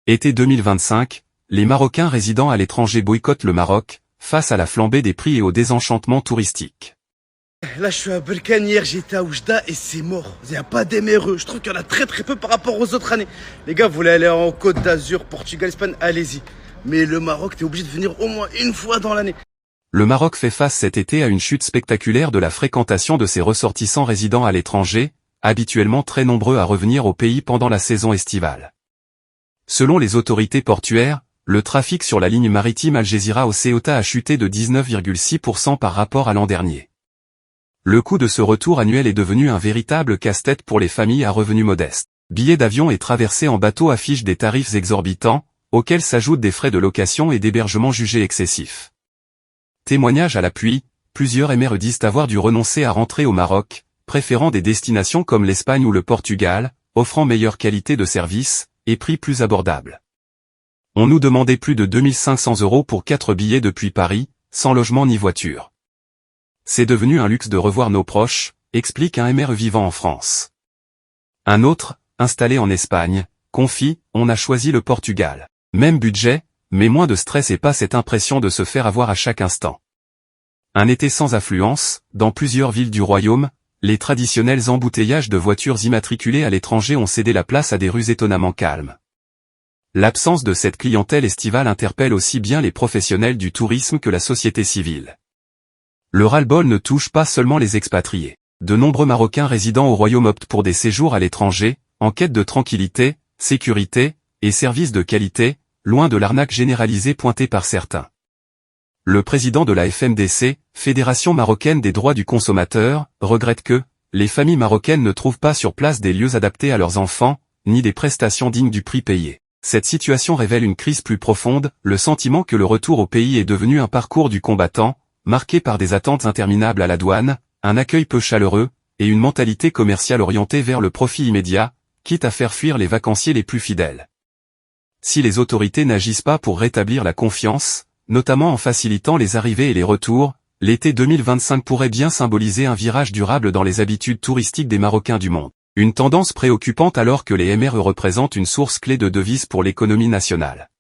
Été 2025, les Marocains résidant à l'étranger boycottent le Maroc, face à la flambée des prix et au désenchantement touristique. Là, je suis à Berkane, hier j'étais à Oujda et c'est mort. Il n'y a pas d'éméreux. Je trouve qu'il y en a très peu par rapport aux autres années. Les gars, vous voulez aller en Côte d'Azur, Portugal, Espagne, allez-y. Mais le Maroc, t'es obligé de venir au moins une fois dans l'année. Le Maroc fait face cet été à une chute spectaculaire de la fréquentation de ses ressortissants résidant à l'étranger, habituellement très nombreux à revenir au pays pendant la saison estivale. Selon les autorités portuaires, le trafic sur la ligne maritime Algésiras au Ceuta a chuté de 19,6% par rapport à l'an dernier. Le coût de ce retour annuel est devenu un véritable casse-tête pour les familles à revenus modestes. Billets d'avion et traversées en bateau affichent des tarifs exorbitants, auxquels s'ajoutent des frais de location et d'hébergement jugés excessifs. Témoignage à l'appui, plusieurs éméreux disent avoir dû renoncer à rentrer au Maroc, préférant des destinations comme l'Espagne ou le Portugal, offrant meilleure qualité de service et prix plus abordables. On nous demandait plus de 2500 € pour 4 billets depuis Paris, sans logement ni voiture. C'est devenu un luxe de revoir nos proches, explique un éméreux vivant en France. Un autre, installé en Espagne, confie, on a choisi le Portugal. Même budget, mais moins de stress et pas cette impression de se faire avoir à chaque instant. Un été sans affluence, dans plusieurs villes du royaume, les traditionnels embouteillages de voitures immatriculées à l'étranger ont cédé la place à des rues étonnamment calmes. L'absence de cette clientèle estivale interpelle aussi bien les professionnels du tourisme que la société civile. Le ras-le-bol ne touche pas seulement les expatriés. De nombreux Marocains résidant au royaume optent pour des séjours à l'étranger, en quête de tranquillité, sécurité, et services de qualité, loin de l'arnaque généralisée pointée par certains. Le président de la FMDC, Fédération marocaine des droits du consommateur, regrette que les familles marocaines ne trouvent pas sur place des lieux adaptés à leurs enfants, ni des prestations dignes du prix payé. Cette situation révèle une crise plus profonde, le sentiment que le retour au pays est devenu un parcours du combattant, marqué par des attentes interminables à la douane, un accueil peu chaleureux, et une mentalité commerciale orientée vers le profit immédiat, quitte à faire fuir les vacanciers les plus fidèles. Si les autorités n'agissent pas pour rétablir la confiance, notamment en facilitant les arrivées et les retours, l'été 2025 pourrait bien symboliser un virage durable dans les habitudes touristiques des Marocains du monde. Une tendance préoccupante alors que les MRE représentent une source clé de devises pour l'économie nationale.